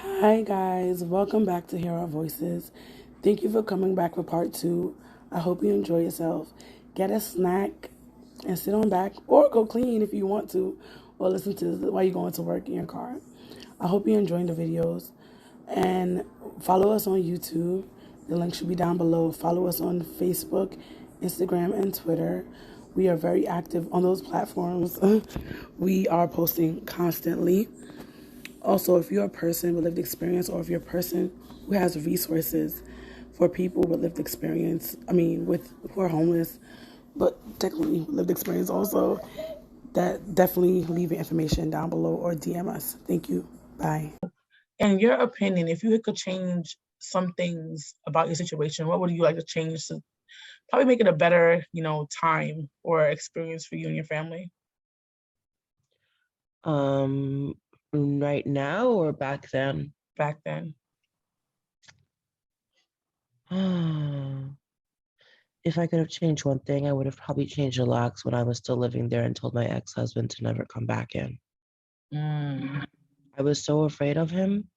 Hi guys, welcome back to Hear Our Voices. Thank you for coming back for part two. I hope you enjoy yourself. Get a snack and sit on back, or go clean if you want to, or listen to this while you're going to work in your car. I hope you're enjoying the videos, and follow us on YouTube. The link should be down below. Follow us on Facebook, Instagram, and Twitter. We are very active on those platforms. We are posting constantly. Also, if you're a person with lived experience, or if you're a person who has resources for people with lived experience, with who are homeless, but technically lived experience also, that definitely leave your information down below or DM us. Thank you. Bye. In your opinion, if you could change some things about your situation, what would you like to change to probably make it a better, time or experience for you and your family? Um, right now or back then? Back then. If I could have changed one thing, I would have probably changed the locks when I was still living there and told my ex-husband to never come back in. I was so afraid of him.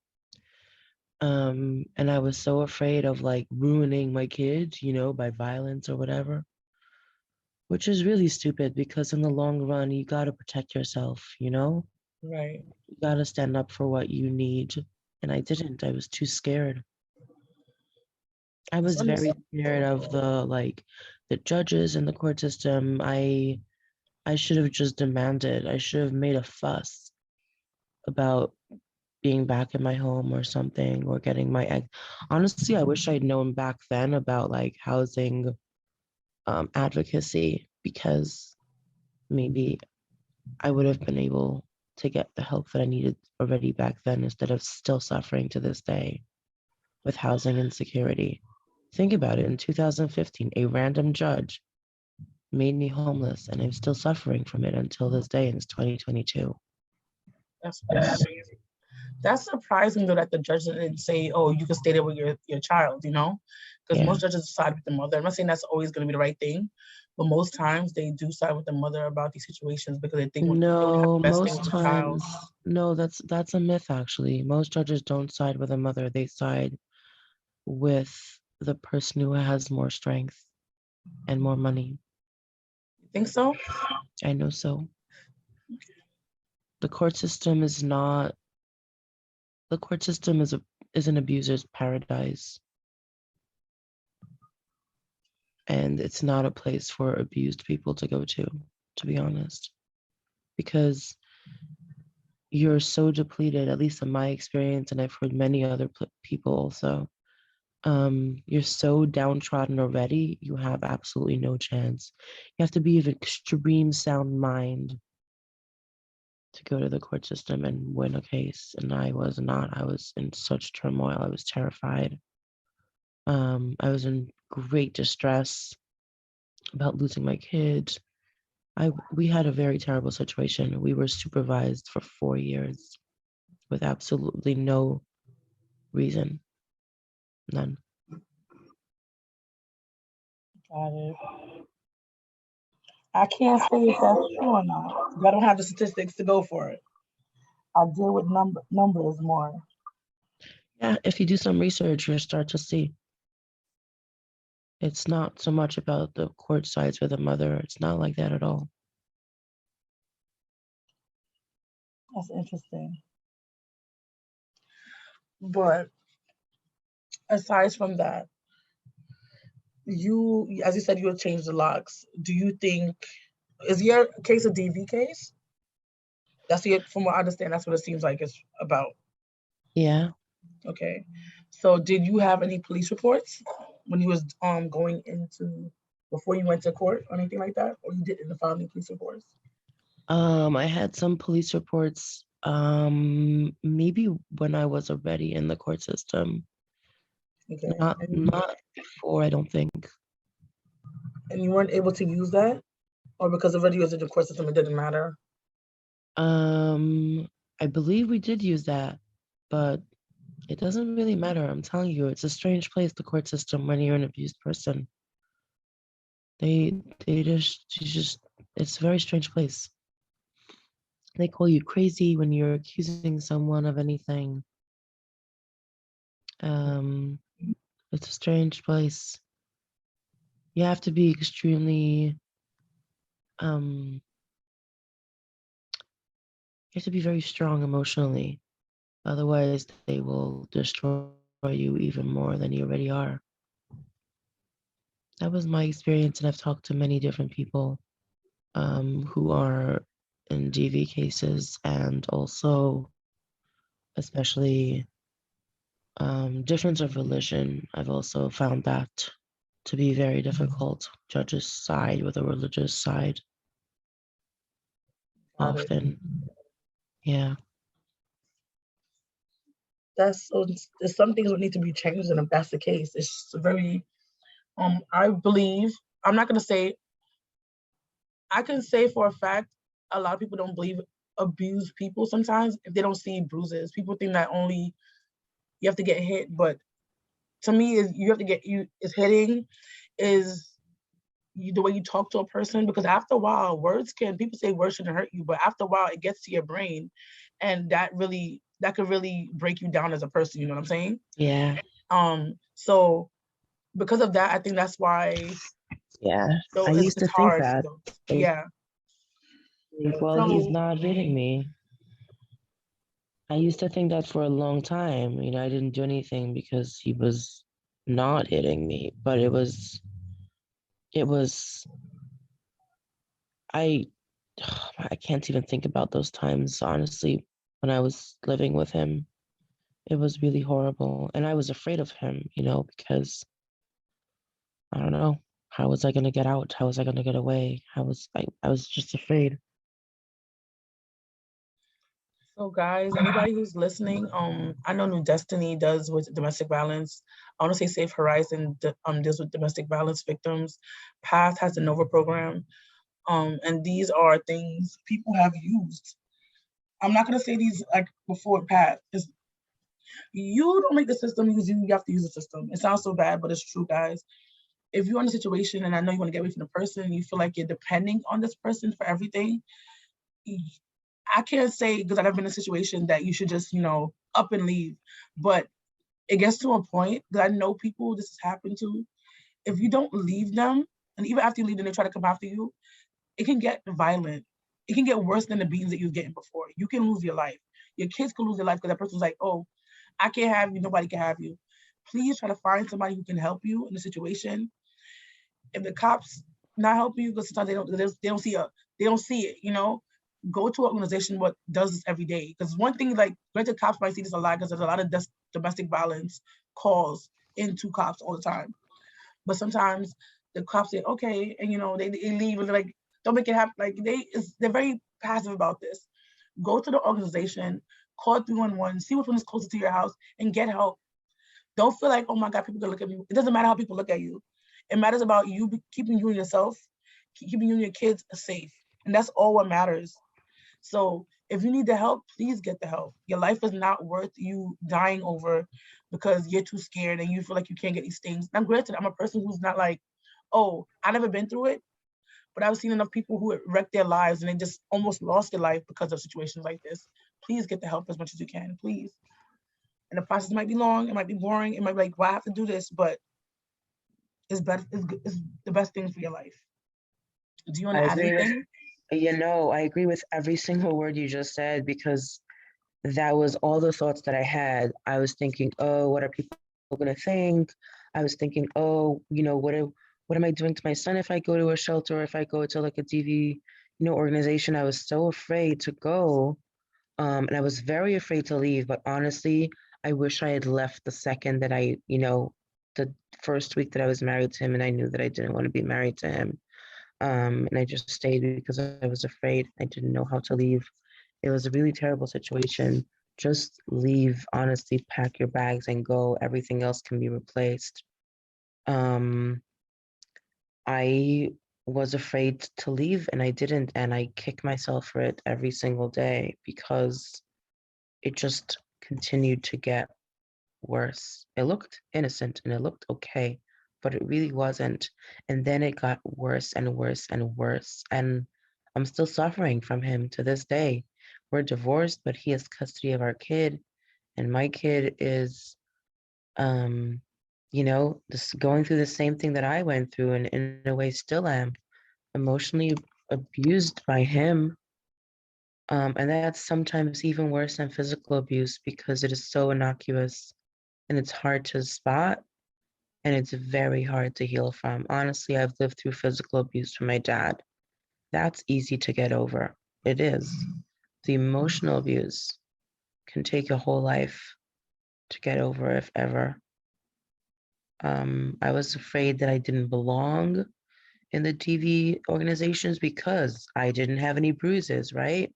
And I was so afraid of like ruining my kids, by violence or whatever, which is really stupid because in the long run, you got to protect yourself, Right. You got to stand up for what you need. And I didn't. I was too scared. I was very scared of the judges and the court system. I should have just demanded. I should have made a fuss about being back in my home or something, or getting my egg. Honestly, I wish I'd known back then about like housing advocacy, because maybe I would have been able to get the help that I needed already back then, instead of still suffering to this day with housing insecurity. Think about it. In 2015, a random judge made me homeless, and I'm still suffering from it until this day, and it's 2022. That's crazy. That's surprising though that the judge didn't say, "Oh, you can stay there with your child," because most judges side with the mother. I'm not saying that's always going to be the right thing, but most times they do side with the mother about these situations because they think no, most times, no, that's a myth. Actually, most judges don't side with the mother; they side with the person who has more strength and more money. You think so? I know so. The court system is not. The court system is an abuser's paradise. And it's not a place for abused people to go to be honest. Because you're so depleted, at least in my experience, and I've heard many other people also. You're so downtrodden already, you have absolutely no chance. You have to be of extreme sound mind to go to the court system and win a case. And I was not. I was in such turmoil. I was terrified. I was in great distress about losing my kids. We had a very terrible situation. We were supervised for 4 years with absolutely no reason. None. Got it. I can't say if that's true or not. I don't have the statistics to go for it. I deal with numbers more. Yeah, if you do some research, you'll start to see. It's not so much about the court sides with the mother. It's not like that at all. That's interesting. But aside from that, as you said, you would change the locks. Do you think, is your case a DV case? That's it. From what I understand, that's what it seems like it's about. Yeah. Okay. So did you have any police reports when you was going into, before you went to court or anything like that? Or you didn't file any police reports? I had some police reports, maybe when I was already in the court system. Okay. Not before, I don't think. And you weren't able to use that? Or because already was in the court system, it didn't matter? I believe we did use that, but it doesn't really matter. I'm telling you, it's a strange place, the court system, when you're an abused person. They just, it's a very strange place. They call you crazy when you're accusing someone of anything. It's a strange place. You have to be extremely, you have to be very strong emotionally. Otherwise, they will destroy you even more than you already are. That was my experience, and I've talked to many different people who are in DV cases, and also, especially difference of religion. I've also found that to be very difficult. Judges side with a religious side often. Yeah. That's so. There's some things that need to be changed, and if that's the case, it's very. I believe. I'm not gonna say. I can say for a fact, a lot of people don't believe abused people sometimes if they don't see bruises. People think that only you have to get hit, but to me, is you have to get you is hitting is the way you talk to a person, because after a while, people say words shouldn't hurt you, but after a while, it gets to your brain, and that could really break you down as a person. You know what I'm saying? Yeah. So because of that, I think that's why. Yeah. So I used it's to think hard. that. Yeah. Well, he's not hitting me. I used to think that for a long time. I didn't do anything because he was not hitting me, but it was, I, I can't even think about those times, honestly, when I was living with him. It was really horrible. And I was afraid of him, because I don't know. How was I going to get out? How was I going to get away? I was just afraid. So guys, anybody who's listening, I know New Destiny does with domestic violence. I want to say Safe Horizon deals with domestic violence victims. Path has the Nova program. And these are things people have used. I'm not gonna say these like before Path. You don't make the system use you, you have to use the system. It sounds so bad, but it's true, guys. If you're in a situation and I know you want to get away from the person, you feel like you're depending on this person for everything, I can't say because I've been in a situation that you should just, up and leave. But it gets to a point that I know people this has happened to. If you don't leave them, and even after you leave them, they try to come after you, it can get violent. It can get worse than the beatings that you were getting before. You can lose your life. Your kids can lose their life because that person's like, oh, I can't have you, nobody can have you. Please try to find somebody who can help you in the situation. If the cops not help you, because sometimes they don't see it, go to an organization what does this every day. Because one thing, like, granted, cops might see this a lot because there's a lot of domestic violence calls into cops all the time. But sometimes the cops say, okay, and they leave and they're like, don't make it happen. Like they're very passive about this. Go to the organization, call 311, see which one is closer to your house, and get help. Don't feel like, oh my God, people can look at me. It doesn't matter how people look at you. It matters about you keeping you and yourself, keeping you and your kids safe. And that's all what matters. So if you need the help, please get the help. Your life is not worth you dying over because you're too scared and you feel like you can't get these things. And granted, I'm a person who's not like, oh, I never been through it, but I've seen enough people who wrecked their lives and they just almost lost their life because of situations like this. Please get the help as much as you can, please. And the process might be long, it might be boring, it might be like, well, I have to do this, but it's the best thing for your life. Do you want I to add agree with, anything? I agree with every single word you just said, because that was all the thoughts that I had. I was thinking, oh, what are people going to think? I was thinking, oh, what am I doing to my son if I go to a shelter or if I go to like a DV, organization? I was so afraid to go. And I was very afraid to leave, but honestly, I wish I had left the second that the first week that I was married to him and I knew that I didn't want to be married to him. And I just stayed because I was afraid. I didn't know how to leave. It was a really terrible situation. Just leave, honestly, pack your bags and go. Everything else can be replaced. Um, I was afraid to leave and I didn't, and I kick myself for it every single day because it just continued to get worse. It looked innocent and it looked okay, but it really wasn't. And then it got worse and worse and worse. And I'm still suffering from him to this day. We're divorced, but he has custody of our kid. And my kid is You know, this going through the same thing that I went through, and in a way still am, emotionally abused by him. And that's sometimes even worse than physical abuse because it is so innocuous and it's hard to spot and it's very hard to heal from. Honestly, I've lived through physical abuse from my dad. That's easy to get over. It is. The emotional abuse can take a whole life to get over, if ever. I was afraid that I didn't belong in the TV organizations because I didn't have any bruises, right?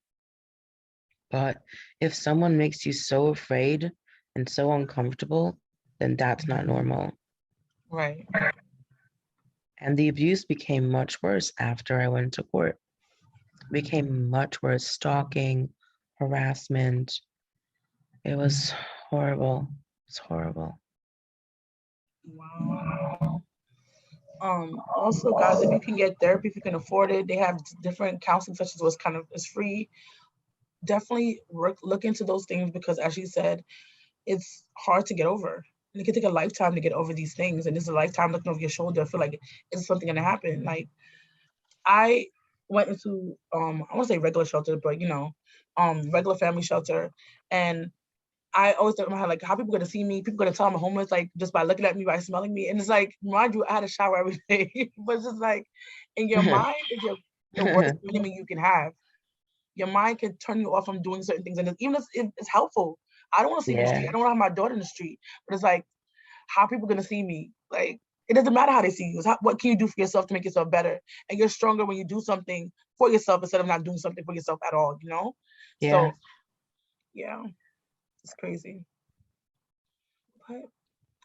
But if someone makes you so afraid and so uncomfortable, then that's not normal. Right. And the abuse became much worse after I went to court. It became much worse, stalking, harassment. It was horrible. It's horrible. Wow. Also, guys, if you can get therapy, if you can afford it, they have different counseling sessions what's kind of is free. Definitely look into those things because, as you said, it's hard to get over. And it can take a lifetime to get over these things. And it's a lifetime looking over your shoulder. I feel like it's something gonna happen. Like I went into I want to say regular shelter, but regular family shelter, and I always thought in my head, like, how people gonna see me? People gonna tell I'm homeless, like, just by looking at me, by smelling me. And it's like, mind you, I had a shower every day. But it's just like, in your mind, is the worst enemy you can have. Your mind can turn you off from doing certain things. And even if it's helpful, I don't want to sleep in the street. I don't want to have my daughter in the street. But it's like, how are people gonna see me? Like, it doesn't matter how they see you. It's what can you do for yourself to make yourself better? And you're stronger when you do something for yourself instead of not doing something for yourself at all, Yeah. So, yeah, it's crazy. But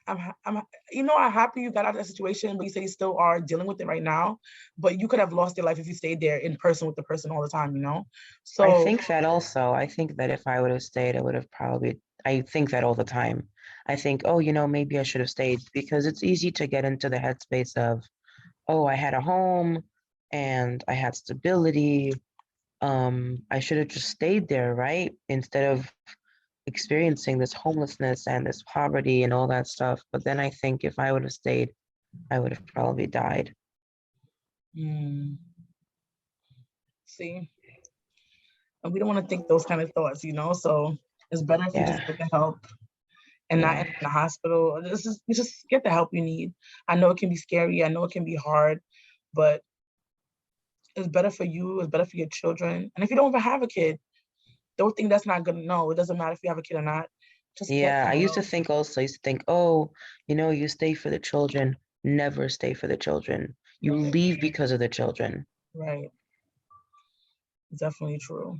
I'm happy you got out of that situation, but you said you still are dealing with it right now. But you could have lost your life if you stayed there in person with the person all the time. I So, think that also. I think that if I would have stayed, I would have probably, I think that all the time. I think, oh, maybe I should have stayed because it's easy to get into the headspace of, oh, I had a home and I had stability. I should have just stayed there, right? Instead of experiencing this homelessness and this poverty and all that stuff. But then I think if I would have stayed, I would have probably died. see, and we don't want to think those kind of thoughts, So it's better if you just Yeah. get the help and not in the hospital. Just get the help you need. I know it can be scary. I know it can be hard, but it's better for you. It's better for your children. And if you don't even have a kid, don't think that's not good. No, it doesn't matter if you have a kid or not. Just get Yeah, the I used to help. think also, I used to think, oh, you stay for the children. Never stay for the children. You Right, leave because of the children. right. Definitely true.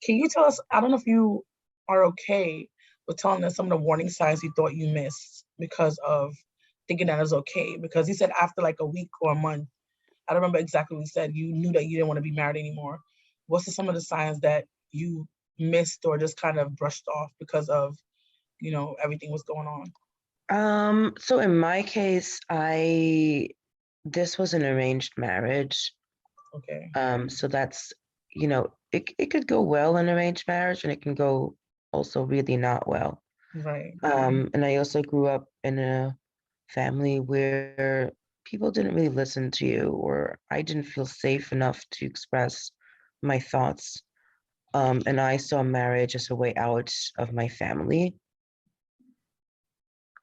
Can you tell us? I don't know if you are okay with telling us some of the warning signs you thought you missed because of thinking that it was okay. Because you said after like a week or a month, I don't remember exactly what you said. You knew that you didn't want to be married anymore. What's some of the signs that you missed or just kind of brushed off because of everything was going on? So in my case, this was an arranged marriage. Okay. So that's, it could go well in arranged marriage and it can go also really not well. Right. And I also grew up in a family where people didn't really listen to you, or I didn't feel safe enough to express my thoughts. And I saw marriage as a way out of my family.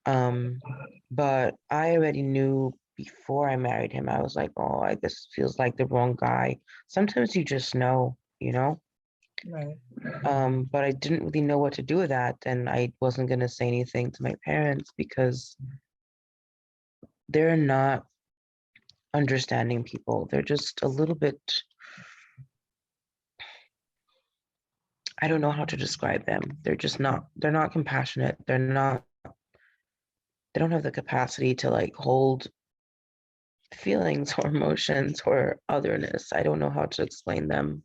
But I already knew before I married him, I was like, oh, this feels like the wrong guy. Sometimes you just know. Right. But I didn't really know what to do with that. And I wasn't going to say anything to my parents because they're not understanding people. They're just a little bit, I don't know how to describe them. They're not compassionate. They don't have the capacity to like hold feelings or emotions or otherness. I don't know how to explain them.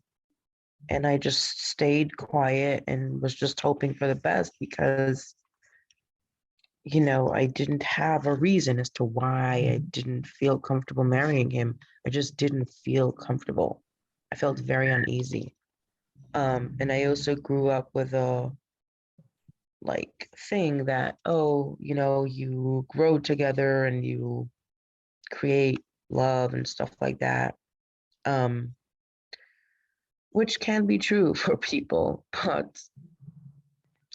And I just stayed quiet and was just hoping for the best because, I didn't have a reason as to why I didn't feel comfortable marrying him. I just didn't feel comfortable. I felt very uneasy. And I also grew up with like thing that, oh, you grow together and you create love and stuff like that. Which can be true for people, but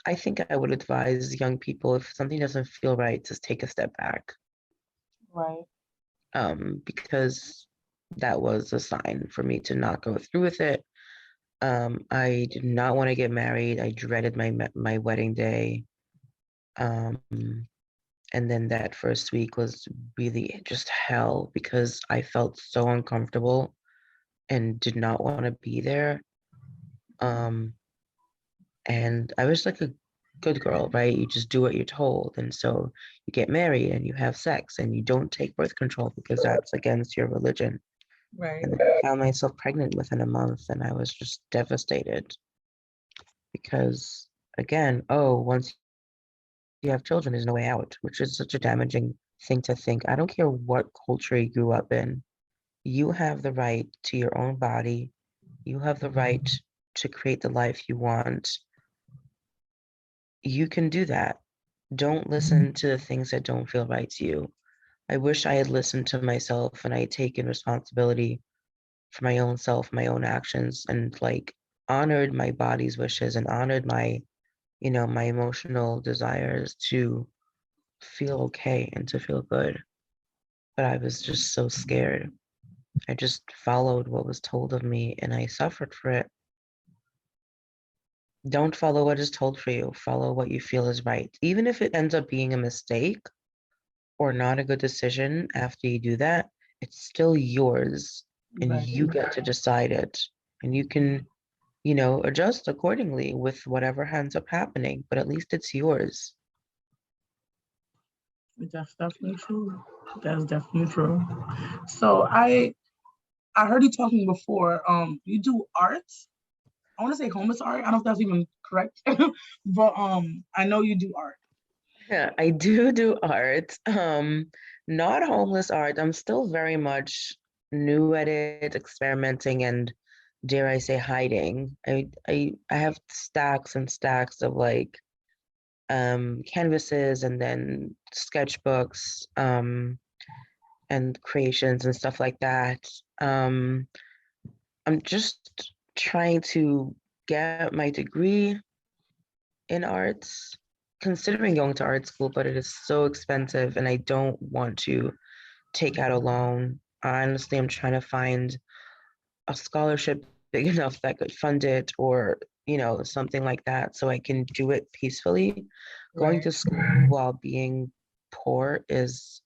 I think I would advise young people, if something doesn't feel right, just take a step back. Right. Because that was a sign for me to not go through with it. I did not want to get married. I dreaded my wedding day. Um, and then that first week was really just hell because I felt so uncomfortable and did not want to be there. Um, and I was like a good girl, right? You just do what you're told. And so you get married and you have sex and you don't take birth control because that's against your religion. Right. And then I found myself pregnant within a month and I was just devastated because, again, once you have children, there's no way out, which is such a damaging thing to think. I don't care what culture you grew up in. You have the right to your own body. You have the right to create the life you want. You can do that. Don't listen to the things that don't feel right to you. I wish I had listened to myself and I had taken responsibility for my own self, my own actions, and like honored my body's wishes and honored my emotional desires to feel okay and to feel good. But I was just so scared. I just followed what was told of me and I suffered for it. Don't follow what is told for you. Follow what you feel is right. Even if it ends up being a mistake or not a good decision after you do that, it's still yours and Right. you get to decide it. And you can, adjust accordingly with whatever ends up happening, but at least it's yours. That's definitely true. That's definitely true. So I heard you talking before. You do art. I want to say homeless art. I don't know if that's even correct, but I know you do art. Yeah, I do art. Not homeless art. I'm still very much new at it, experimenting and dare I say hiding. I have stacks and stacks of like canvases and then sketchbooks and creations and stuff like that. I'm just trying to get my degree in arts, considering going to art school, but it is so expensive and I don't want to take out a loan. Honestly, I'm trying to find a scholarship big enough that could fund it or, something like that so I can do it peacefully. Going Right. to school while being poor is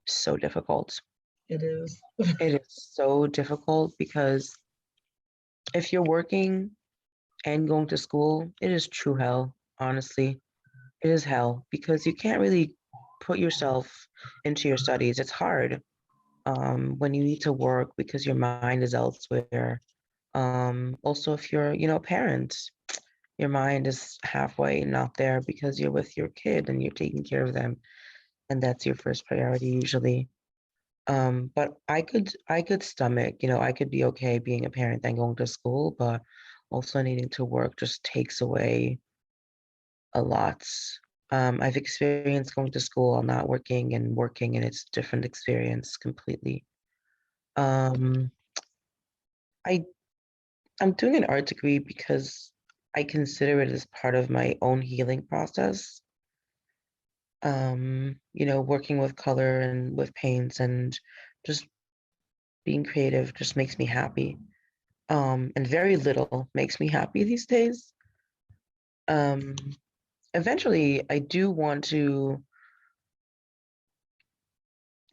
so difficult. It is. It is so difficult because if you're working and going to school, it is true hell, honestly. It is hell because you can't really put yourself into your studies. It's hard when you need to work because your mind is elsewhere. Also, if you're, a parent, your mind is halfway not there because you're with your kid and you're taking care of them, and that's your first priority usually. But I could stomach, I could be okay being a parent and going to school, but also needing to work just takes away a lot. I've experienced going to school while not working and working, and it's a different experience completely. Um, I I'm doing an art degree because I consider it as part of my own healing process. Working with color and with paints and just being creative just makes me happy. And very little makes me happy these days. Um, Eventually, I do want to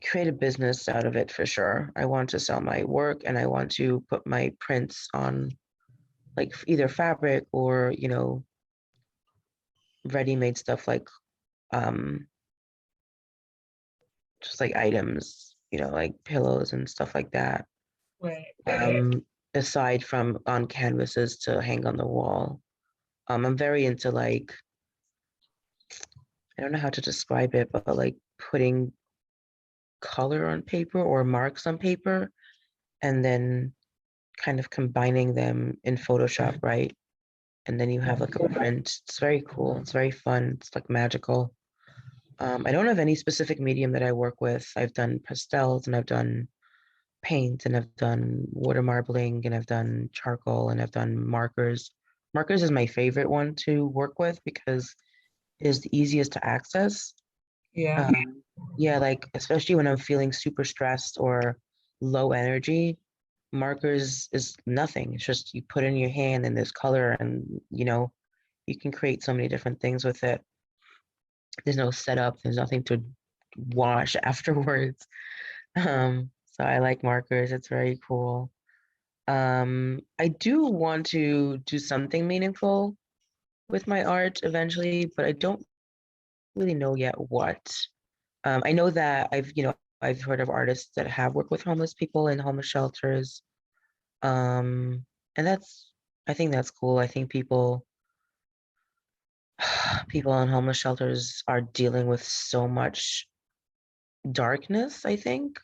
create a business out of it for sure. I want to sell my work and I want to put my prints on like either fabric or, ready-made stuff like um just like items, like pillows and stuff like that. Right. Aside from on canvases to hang on the wall. I'm very into like I don't know how to describe it, but like putting color on paper or marks on paper and then kind of combining them in Photoshop, right? and then you have like a print. It's very cool. It's very fun. It's like magical. I don't have any specific medium that I work with. I've done pastels and I've done paint and I've done water marbling and I've done charcoal and I've done markers. Markers is my favorite one to work with because it is the easiest to access. Yeah. Yeah, like especially when I'm feeling super stressed or low energy, markers is nothing. It's just you put in your hand and there's color and you can create so many different things with it. There's no setup, there's nothing to wash afterwards. So I like markers, it's very cool. I do want to do something meaningful with my art eventually, but I don't really know yet what. I know that I've heard of artists that have worked with homeless people in homeless shelters. And I think that's cool. I think people in homeless shelters are dealing with so much darkness, I think,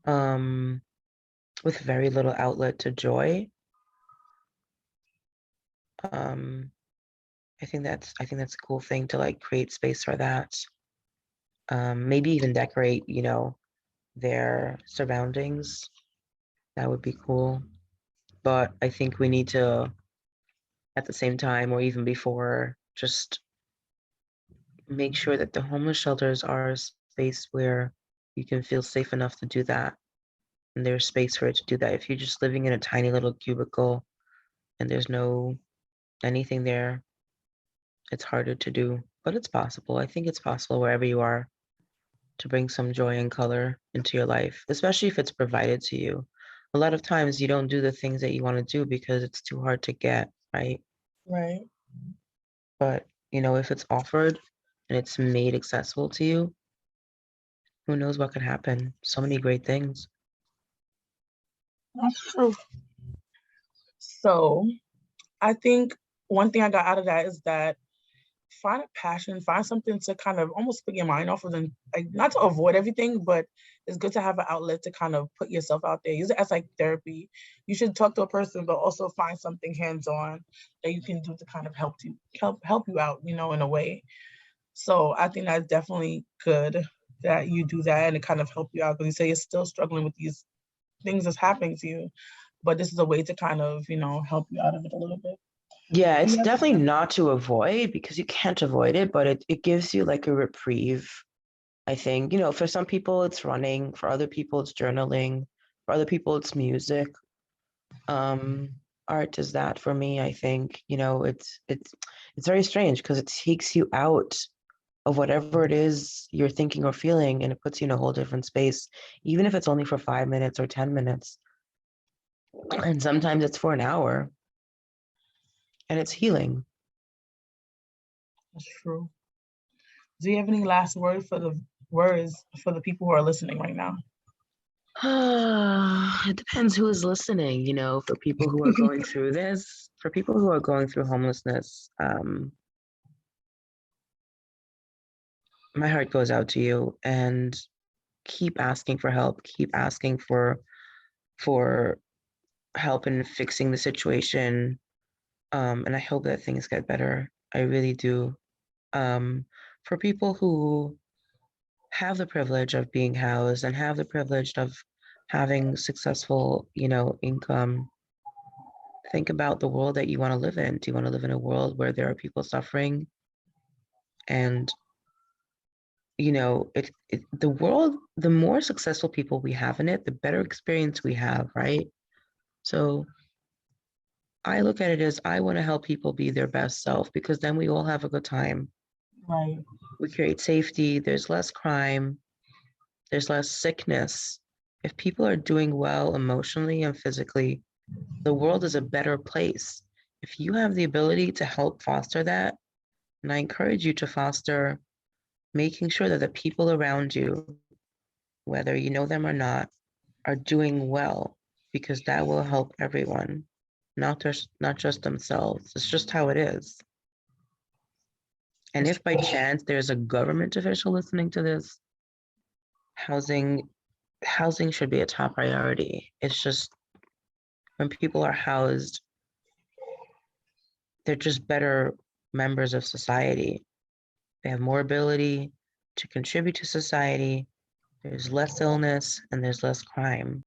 um, with very little outlet to joy. Um, I think that's a cool thing to like create space for that. Maybe even decorate, their surroundings. That would be cool. But I think we need to, at the same time or even before, just make sure that the homeless shelters are a space where you can feel safe enough to do that. And there's space for it to do that. If you're just living in a tiny little cubicle and there's no anything there, it's harder to do. But it's possible. I think it's possible wherever you are to bring some joy and color into your life, especially if it's provided to you. A lot of times you don't do the things that you want to do because it's too hard to get, right? Right. But, if it's offered and it's made accessible to you, who knows what could happen? So many great things. That's true. So I think one thing I got out of that is that find a passion, find something to kind of almost put your mind off of, and like not to avoid everything, but it's good to have an outlet to kind of put yourself out there. Use it as like therapy. You should talk to a person, but also find something hands-on that you can do to kind of help you out, in a way. So I think that's definitely good that you do that and it kind of help you out because you say you're still struggling with these things that's happening to you, but this is a way to kind of, help you out of it a little bit. Yeah, it's Yeah. definitely not to avoid because you can't avoid it, but it gives you like a reprieve. I think, for some people it's running, for other people it's journaling, for other people it's music. Um, Art is that for me, I think, it's very strange because it takes you out of whatever it is you're thinking or feeling and it puts you in a whole different space, even if it's only for 5 minutes or 10 minutes. And sometimes it's for an hour and it's healing. That's true. Do you have any last words for the people who are listening right now? It depends who is listening, for people who are going through this, for people who are going through homelessness. My heart goes out to you and keep asking for help, keep asking for help in fixing the situation. And I hope that things get better. I really do. For people who have the privilege of being housed and have the privilege of having successful, income, think about the world that you want to live in. Do you want to live in a world where there are people suffering? And, the world, the more successful people we have in it, the better experience we have, right? So I look at it as I want to help people be their best self because then we all have a good time. Right. We create safety, there's less crime, there's less sickness. If people are doing well emotionally and physically, the world is a better place. If you have the ability to help foster that, and I encourage you to foster making sure that the people around you, whether you know them or not, are doing well, because that will help everyone, not just themselves. It's just how it is. And if by chance there's a government official listening to this, housing housing should be a top priority. It's just when people are housed, they're just better members of society. They have more ability to contribute to society. There's less illness and there's less crime.